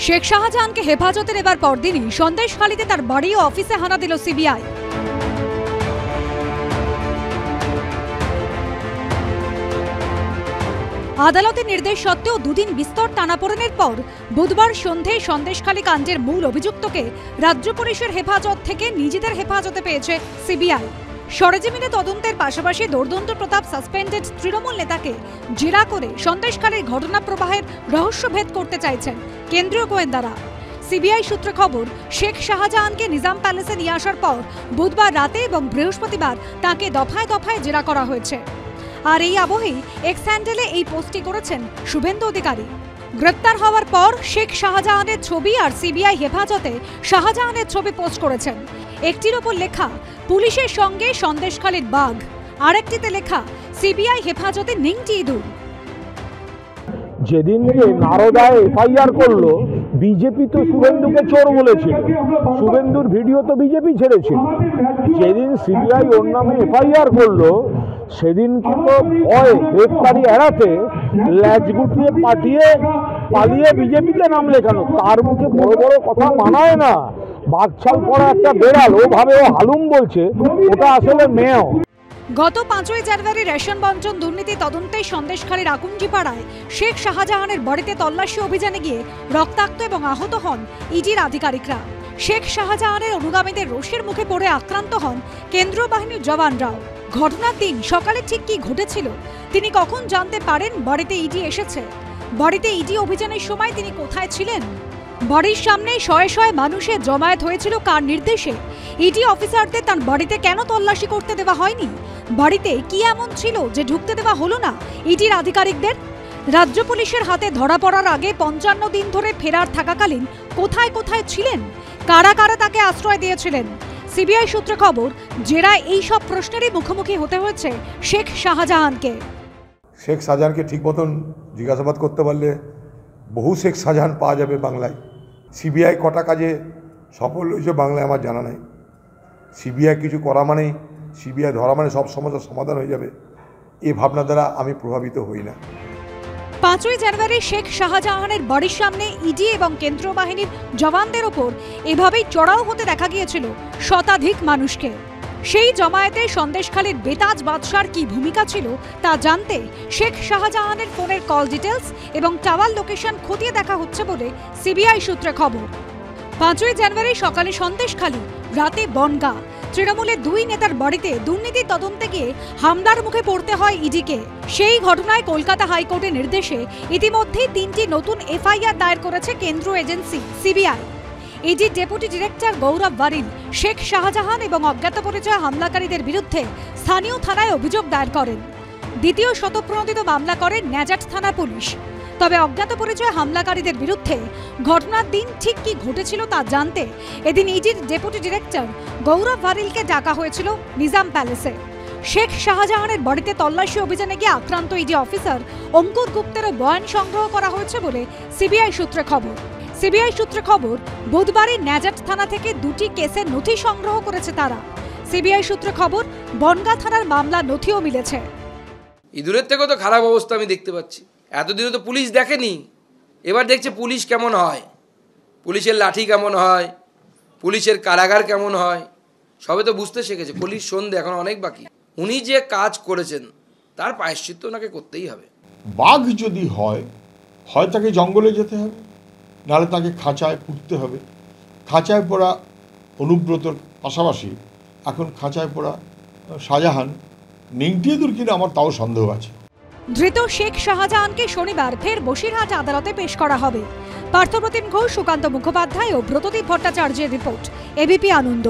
শেখ শাহজাহানকে হেফাজতে নেবার পরদিনই সন্দেশখালীতে তার বাড়ি ও অফিসে হানা দিল সিবিআই। আদালতের নির্দেশ সত্ত্বেও দুদিন বিস্তর টানাপোড়েনের পর বুধবার সন্ধ্যায় সন্দেশখালী কাণ্ডের মূল অভিযুক্তকে রাজ্য পুলিশের হেফাজত থেকে নিজেদের হেফাজতে পেয়েছে সিবিআই। সরেজমিনে তদন্তের পাশাপাশি দৌর্দণ্ড প্রতাপ সাসপেন্ডেড তৃণমূল নেতাকে জেরা করে সন্দেশখালীর ঘটনা প্রবাহের রহস্যভেদ করতে চাইছেন কেন্দ্রীয় গোয়েন্দারা। সিবিআই সূত্রে খবর, শেখ শাহজাহানকে নিজাম প্যালেসে নিয়ে আসার পর বুধবার রাতে এবং বৃহস্পতিবার তাকে দফায় দফায় জেরা করা হয়েছে। আর এই আবহেই এক্স হ্যান্ডেলে এই পোস্টটি করেছেন শুভেন্দু অধিকারী। গ্রেপ্তার হওয়ার পর শেখ শাহজাহানের ছবি আর সিবিআই হেফাজতে শাহজাহানের ছবি পোস্ট করেছেন। একটির ওপর লেখা পুলিশের সঙ্গে সন্দেশখালীর বাঘ, আরেকটিতে লেখা সিবিআই হেফাজতে নিংটি ইঁদুর। যেদিনকে নারদায় এফআইআর করলো, বিজেপি তো শুভেন্দুকে চোর বলেছিল, শুভেন্দুর ভিডিও তো বিজেপি ছেড়েছিল। যেদিন সিবিআই ওর নামে এফআইআর করলো, সেদিন কিন্তু ভয় গ্রেপ্তারি এড়াতে ল্যাজ গুটিয়ে পালিয়ে বিজেপিতে নাম লেখানো। তার মুখে বড় বড় কথা মানায় না। বাঘছাল পড়া একটা বেড়াল, ও ভাবে ও হালুম বলছে, ওটা আসলে মেয়েও। গত 5ই জানুয়ারি রেশন বঞ্চন দুর্নীতি তদন্তে সন্দেশখালীর আকুঞ্জিপাড়ায় শেখ শাহজাহানের বাড়িতে তল্লাশি অভিযানে গিয়ে রক্তাক্ত এবং আহত হন ইডির আধিকারিকরা। শেখ শাহজাহানের অনুগামীদের রোষের মুখে পড়ে আক্রান্ত হন কেন্দ্রীয় বাহিনীর জওয়ানরাও। ঘটনার দিন সকালে ঠিক কি ঘটেছিল, তিনি কখন জানতে পারেন বাড়িতে ইডি এসেছে, বাড়িতে ইডি অভিযানের সময় তিনি কোথায় ছিলেন, বাড়ির সামনে শয়ে শয়ে মানুষের জমায়েত হয়েছিল কার নির্দেশে, ইডি অফিসারদের তার বাড়িতে কেন তল্লাশি করতে দেওয়া হয়নি, বাড়িতে কি এমন ছিল যে ঢুকতে দেওয়া হলো না ইডির আধিকারিকদের। রাজ্য পুলিশের হাতে ধরা পড়ার আগে 55 দিন ধরে ফেরার থাকাকালীন কোথায় কোথায় ছিলেন, কারা কারা তাকে আশ্রয় দিয়েছিলেন। সিবিআই সূত্রে খবর, জেরায় এই সব প্রশ্নেরই মুখোমুখি হতে হয়েছে শেখ শাহজাহানকে। শেখ শাহজাহানকে ঠিক মতন জিজ্ঞাসাবাদ করতে পারলে বহু শেখ শাহজাহান পাওয়া যাবে বাংলায়। সিবিআই কটা কাজে সফল হয়েছে বাংলায় আমার জানা নাই। সিবিআই কিছু করা মানেই, সিবিআই ধরা মানে সব সমস্যার সমাধান হয়ে যাবে, এই ভাবনা দ্বারা আমি প্রভাবিত হই না। 5ই জানুয়ারি শেখ শাহজাহানের বাড়ির সামনে ইডি এবং কেন্দ্রীয় বাহিনীর জওয়ানদের ওপর এভাবেই চড়াও হতে দেখা গিয়েছিল শতাধিক মানুষকে। সেই জমায়েতে সন্দেশখালীর বেতাজ বাদশার কি ভূমিকা ছিল তা জানতে শেখ শাহজাহানের ফোনের কল ডিটেলস এবং টাওয়ার লোকেশন খতিয়ে দেখা হচ্ছে বলে সিবিআই সূত্রে খবর। 5ই জানুয়ারি সকালে সন্দেশখালী, রাতে বনগাঁ। তৃণমূলের 2 নেতার বাড়িতে দুর্নীতি তদন্তে গিয়ে হামলার মুখে পড়তে হয় ইডিকে। সেই ঘটনায় কলকাতা হাইকোর্টের নির্দেশে ইতিমধ্যেই 3টি নতুন এফআইআর দায়ের করেছে কেন্দ্রীয় এজেন্সি সিবিআই। ইডির ডেপুটি ডিরেক্টর গৌরব বারিল শেখ শাহজাহান এবং অজ্ঞাত পরিচয় হামলাকারীদের বিরুদ্ধে স্থানীয় থানায় অভিযোগ দায়ের করেন। দ্বিতীয় শতপ্রণোদিত মামলা করেন ন্যাজাট থানা পুলিশ। তবে অজ্ঞাত পরিচয় হামলাকারীদের বিরুদ্ধে ঘটনার দিন ঠিক কি ঘটেছিল তা জানতে এদিন ইডির ডেপুটি ডিরেক্টর গৌরব বারিলকে ডাকা হয়েছিল নিজাম প্যালেসে। শেখ শাহজাহানের বাড়িতে তল্লাশি অভিযানে গিয়ে আক্রান্ত ইডি অফিসার অঙ্কুর গুপ্তেরও বয়ান সংগ্রহ করা হয়েছে বলে সিবিআই সূত্রে খবর। সিবিআই সূত্রে খবর, বুধবারই ন্যাজাট থানা থেকে 2টি কেসের নথি সংগ্রহ করেছে তারা। সিবিআই সূত্রে খবর, বনগাঁ থানার মামলা নথিও মিলেছে। ইঁদুরের থেকেও তো খারাপ অবস্থা আমি দেখতে পাচ্ছি। এতদিনে তো পুলিশ দেখেনি, এবার দেখছে পুলিশ কেমন হয়, পুলিশের লাঠি কেমন হয়, পুলিশের কারাগার কেমন হয়, সবে তো বুঝতে শিখেছে। পুলিশ সন্ধে এখন অনেক বাকি। উনি যে কাজ করেছেন তার প্রায়শ্চিত্ত ওনাকে করতেই হবে। বাঘ যদি হয় তাকে জঙ্গলে যেতে হবে, নাহলে তাকে খাঁচায় পুড়তে হবে। খাঁচায় পড়া অনুব্রতর পাশাপাশি এখন খাঁচায় পড়া শাহজাহান নিংটি ইঁদুর কিনা আমার তাও সন্দেহ আছে। ধৃত শেখ শাহজাহানকে শনিবার ফের বসিরহাট আদালতে পেশ করা হবে। পার্থপ্রতিম ঘোষ, সুকান্ত মুখোপাধ্যায় ও ব্রতদীপ ভট্টাচার্যের রিপোর্ট, এবিপি আনন্দ।